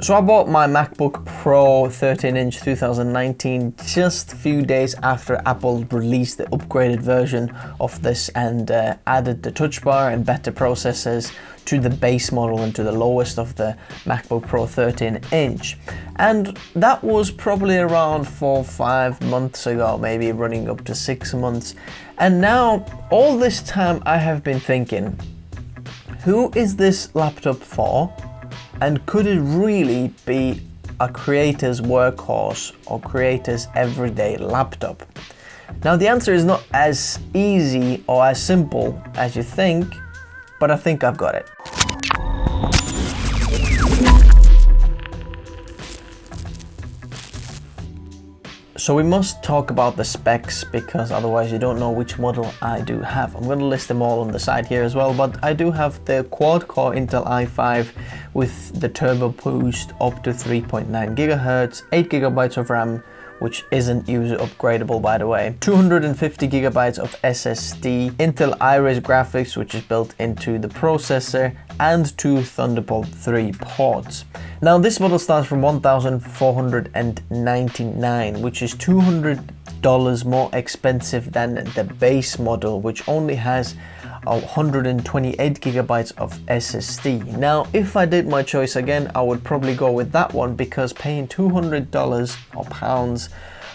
So I bought my MacBook Pro 13-inch 2019 just a few days after Apple released the upgraded version of this and added the touch bar and better processors to the base model and to the lowest of the MacBook Pro 13-inch. And that was probably around 4 or 5 months ago, maybe running up to 6 months. And now, all this time I have been thinking, who is this laptop for? And could it really be a creator's workhorse or creator's everyday laptop? Now the answer is not as easy or as simple as you think, but I think I've got it. So we must talk about the specs, because otherwise you don't know which model I do have. I'm going to list them all on the side here as well, but I do have the quad-core Intel i5 with the turbo boost up to 3.9 GHz, 8 GB of RAM, which isn't user upgradable by the way, 250 GB of SSD, Intel Iris graphics which is built into the processor, and 2 Thunderbolt 3 ports. Now this model starts from $1,499, which is $200 more expensive than the base model, which only has 128 GB of SSD. Now if I did my choice again, I would probably go with that one, because paying $200 or pounds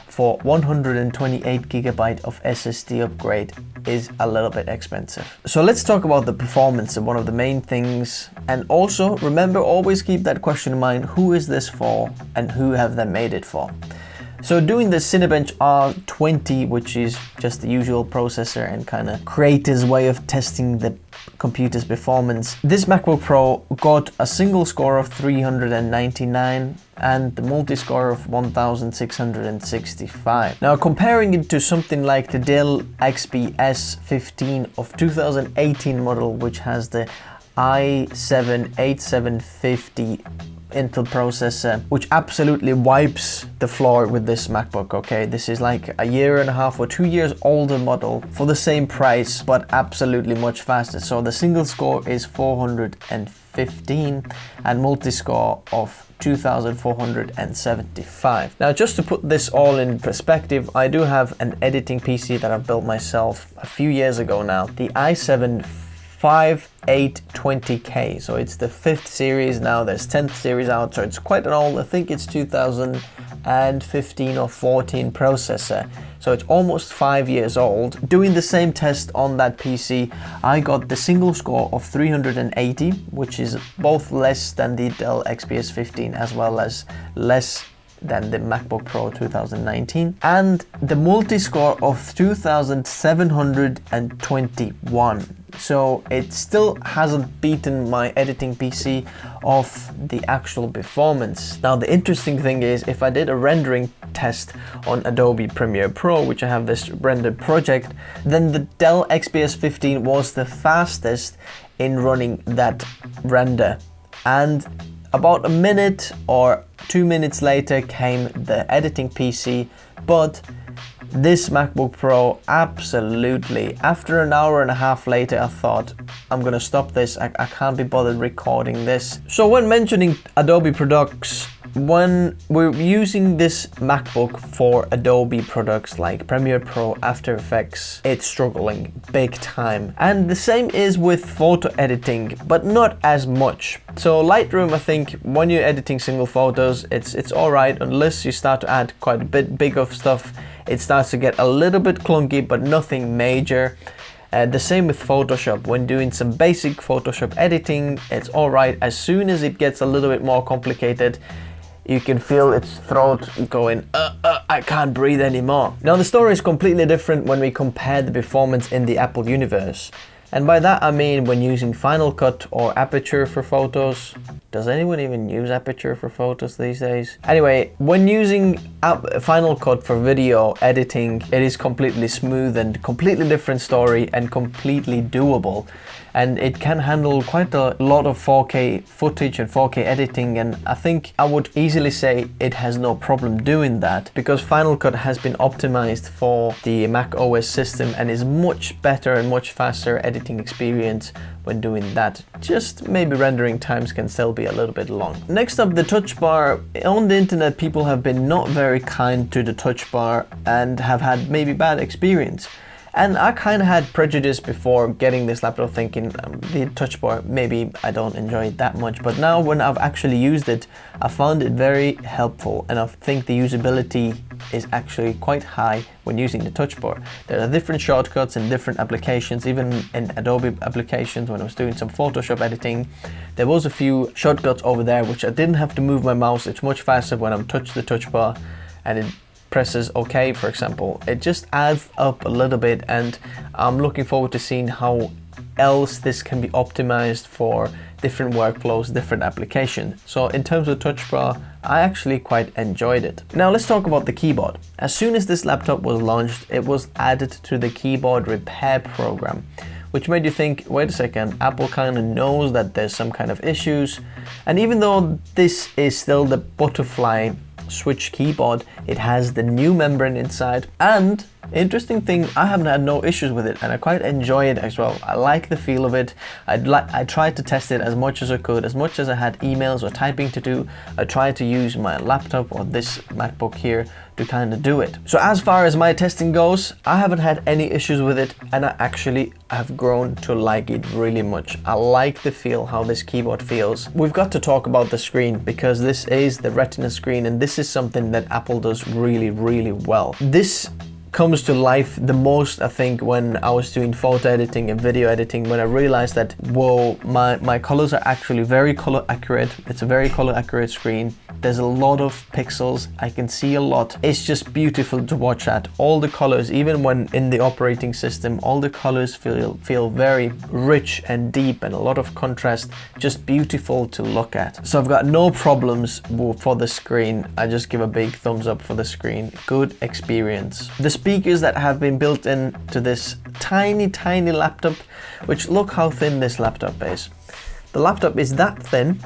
for 128 GB of SSD upgrade is a little bit expensive. So let's talk about the performance, one of the main things. And also remember, always keep that question in mind, who is this for and who have they made it for? So doing the Cinebench R20, which is just the usual processor and kind of creator's way of testing the computer's performance, this MacBook Pro got a single score of 399 and the multi-score of 1665. Now comparing it to something like the Dell XPS 15 of 2018 model, which has the i7-8750 Intel processor, which absolutely wipes the floor with this MacBook, okay? This is like a 1.5 or 2 years older model for the same price, but absolutely much faster. So the single score is 415 and multi-score of 2475. Now just to put this all in perspective, I do have an editing PC that I built myself a few years ago now, the i7 5820K, so it's the 5th series now. There's 10th series out, so it's quite an old, I think it's 2015 or 14 processor, so it's almost 5 years old. Doing the same test on that PC, I got the single score of 380, which is both less than the Dell XPS 15 as well as less than the MacBook Pro 2019, and the multi-score of 2721. So it still hasn't beaten my editing PC of the actual performance. Now the interesting thing is, if I did a rendering test on Adobe Premiere Pro, which I have this rendered project, then the Dell XPS 15 was the fastest in running that render, and about a minute or 2 minutes later came the editing PC, but this MacBook Pro absolutely, after an hour and a half later, I thought, I'm gonna stop this, I can't be bothered recording this. So when mentioning Adobe products, when we're using this MacBook for Adobe products like Premiere Pro, After Effects, it's struggling big time. And the same is with photo editing, but not as much. So Lightroom, I think when you're editing single photos, it's alright, unless you start to add quite a bit big of stuff. It starts to get a little bit clunky, but nothing major. The same with Photoshop. When doing some basic Photoshop editing, it's alright. As soon as it gets a little bit more complicated, you can feel its throat going, I can't breathe anymore. Now the story is completely different when we compare the performance in the Apple universe. And by that I mean when using Final Cut or Aperture for photos. Does anyone even use Aperture for photos these days? Anyway, when using Final Cut for video editing, it is completely smooth and completely different story and completely doable. and it can handle quite a lot of 4K footage and 4K editing, and I think I would easily say it has no problem doing that because Final Cut has been optimized for the Mac OS system and is much better and much faster editing experience when doing that. Just maybe rendering times can still be a little bit long. Next up, the touch bar. On the internet, people have been not very kind to the touch bar and have had maybe bad experience. And I kind of had prejudice before getting this laptop, thinking the touch bar, maybe I don't enjoy it that much. But now when I've actually used it, I found it very helpful, and I think the usability is actually quite high when using the touch bar. There are different shortcuts in different applications, even in Adobe applications. When I was doing some Photoshop editing, there was a few shortcuts over there which I didn't have to move my mouse. It's much faster when I'm touch the touch bar and it presses OK, for example. It just adds up a little bit, and I'm looking forward to seeing how else this can be optimized for different workflows, different applications. So in terms of touch bar, I actually quite enjoyed it. Now let's talk about the keyboard. As soon as this laptop was launched, it was added to the keyboard repair program, which made you think, wait a second, Apple kind of knows that there's some kind of issues. And even though this is still the butterfly switch keyboard, it has the new membrane inside, and interesting thing, I haven't had no issues with it and I quite enjoy it as well. I like the feel of it. I tried to test it as much as I could. As much as I had emails or typing to do, I tried to use my laptop or this MacBook here to kind of do it. So as far as my testing goes, I haven't had any issues with it, and I actually have grown to like it really much. I like the feel, how this keyboard feels. We've got to talk about the screen because this is the Retina screen, and this is something that Apple does really, really well. This comes to life the most, I think, when I was doing photo editing and video editing, when I realized that, whoa, my colors are actually very color accurate. It's a very color accurate screen. There's a lot of pixels. I can see a lot. It's just beautiful to watch at. All the colors, even when in the operating system, all the colors feel very rich and deep and a lot of contrast. Just beautiful to look at. So I've got no problems for the screen. I just give a big thumbs up for the screen. Good experience. The speakers that have been built into this tiny laptop, which look how thin this laptop is. The laptop is that thin.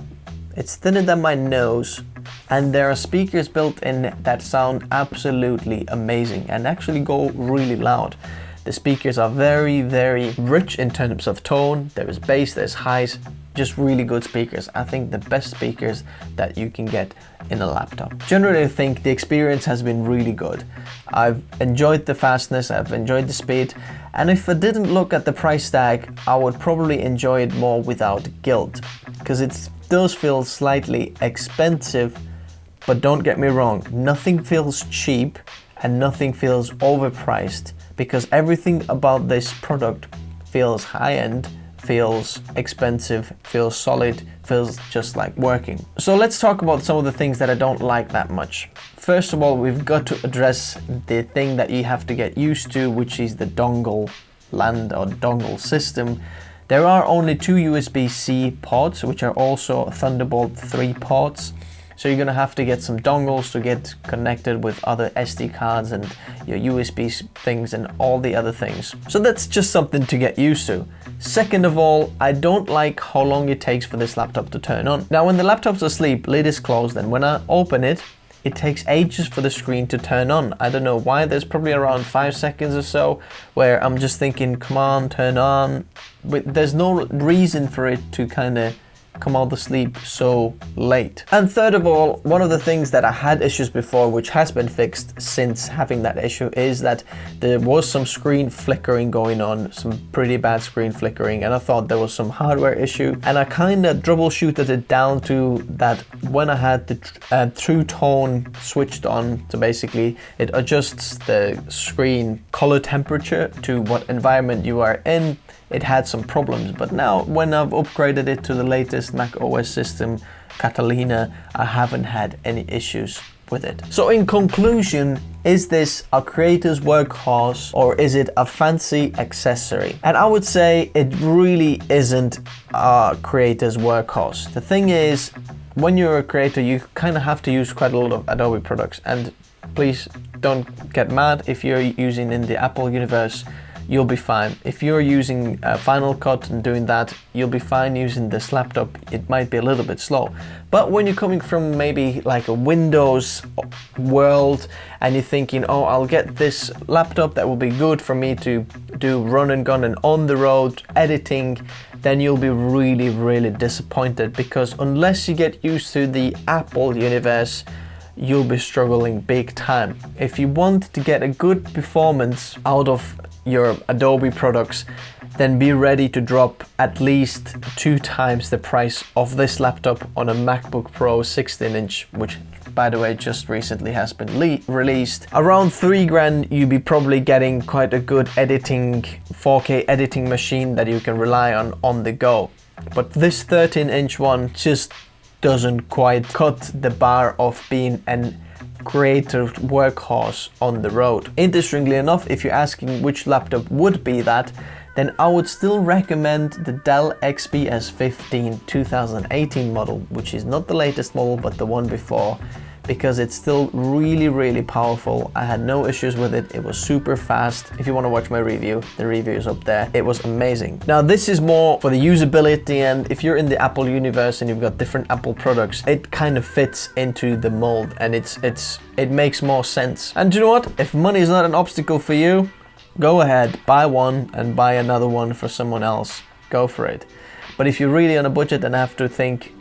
It's thinner than my nose, and there are speakers built in that sound absolutely amazing and actually go really loud. The speakers are very, very rich in terms of tone. There is bass, there's highs, just really good speakers. I think the best speakers that you can get in a laptop. Generally, I think the experience has been really good. I've enjoyed the fastness, I've enjoyed the speed, and if I didn't look at the price tag, I would probably enjoy it more without guilt, because it does feel slightly expensive, but don't get me wrong, nothing feels cheap and nothing feels overpriced, because everything about this product feels high-end, feels expensive, feels solid, feels just like working. So let's talk about some of the things that I don't like that much. First of all, we've got to address the thing that you have to get used to, which is the dongle land or dongle system. There are only 2 USB-C ports, which are also Thunderbolt 3 ports. So you're gonna have to get some dongles to get connected with other SD cards and your USB things and all the other things. So that's just something to get used to. Second of all, I don't like how long it takes for this laptop to turn on. Now when the laptop's asleep, lid is closed, and when I open it, it takes ages for the screen to turn on. I don't know why. There's probably around 5 seconds or so where I'm just thinking, come on, turn on. But there's no reason for it to kind of come out of sleep so late. And third of all, one of the things that I had issues before, which has been fixed since having that issue, is that there was some screen flickering going on, some pretty bad screen flickering, and I thought there was some hardware issue, and I kind of troubleshooted it down to that when I had the True Tone switched on, so basically it adjusts the screen color temperature to what environment you are in. It had some problems, but now when I've upgraded it to the latest Mac OS system, Catalina, I haven't had any issues with it. So in conclusion, is this a creator's workhorse or is it a fancy accessory? And I would say it really isn't a creator's workhorse. The thing is, when you're a creator, you kind of have to use quite a lot of Adobe products, and please don't get mad if you're using in the Apple universe. you'll be fine. If you're using Final Cut and doing that, you'll be fine using this laptop. It might be a little bit slow. But when you're coming from maybe like a Windows world and you're thinking, oh, I'll get this laptop that will be good for me to do run and gun and on the road editing, then you'll be really, really disappointed, because unless you get used to the Apple universe, you'll be struggling big time. If you want to get a good performance out of your Adobe products, then be ready to drop at least 2 times the price of this laptop on a MacBook Pro 16-inch, which by the way just recently has been released. Around 3 grand you'll be probably getting quite a good editing, 4K editing machine that you can rely on the go. But this 13-inch one just doesn't quite cut the bar of being an greater workhorse on the road. Interestingly enough, if you're asking which laptop would be that, then I would still recommend the Dell XPS 15 2018 model, which is not the latest model but the one before, because it's still really, really powerful. I had no issues with it. It was super fast. If you want to watch my review, the review is up there. It was amazing. Now this is more for the usability, and if you're in the Apple universe and you've got different Apple products, it kind of fits into the mold, and it makes more sense. And you know what? If money is not an obstacle for you, go ahead, buy one and buy another one for someone else. Go for it. But if you're really on a budget and have to think,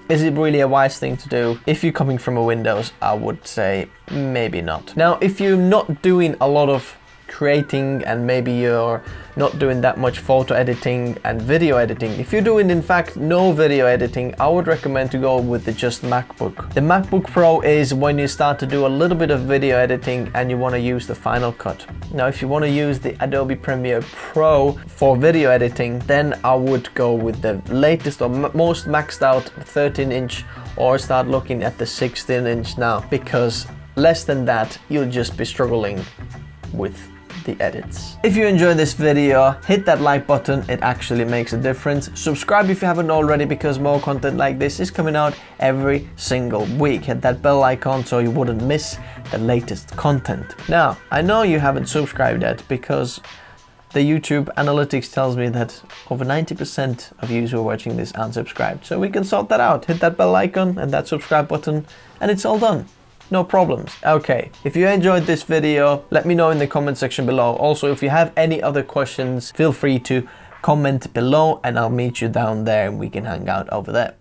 is it really a wise thing to do? If you're coming from a Windows, I would say maybe not. Now, if you're not doing a lot of creating and maybe you're not doing that much photo editing and video editing, if you're doing in fact no video editing, I would recommend to go with the just MacBook. The MacBook Pro is when you start to do a little bit of video editing and you want to use the Final Cut. Now if you want to use the Adobe Premiere Pro for video editing, then I would go with the latest or most maxed out 13-inch, or start looking at the 16-inch now, because less than that you'll just be struggling with the edits. If you enjoyed this video, hit that like button. It actually makes a difference. Subscribe if you haven't already, because more content like this is coming out every single week. Hit that bell icon so you wouldn't miss the latest content. Now, I know you haven't subscribed yet because the YouTube analytics tells me that over 90% of you who are watching this aren't subscribed. So we can sort that out. Hit that bell icon and that subscribe button and it's all done. No problems. Okay, if you enjoyed this video, let me know in the comment section below. Also, if you have any other questions, feel free to comment below and I'll meet you down there and we can hang out over there.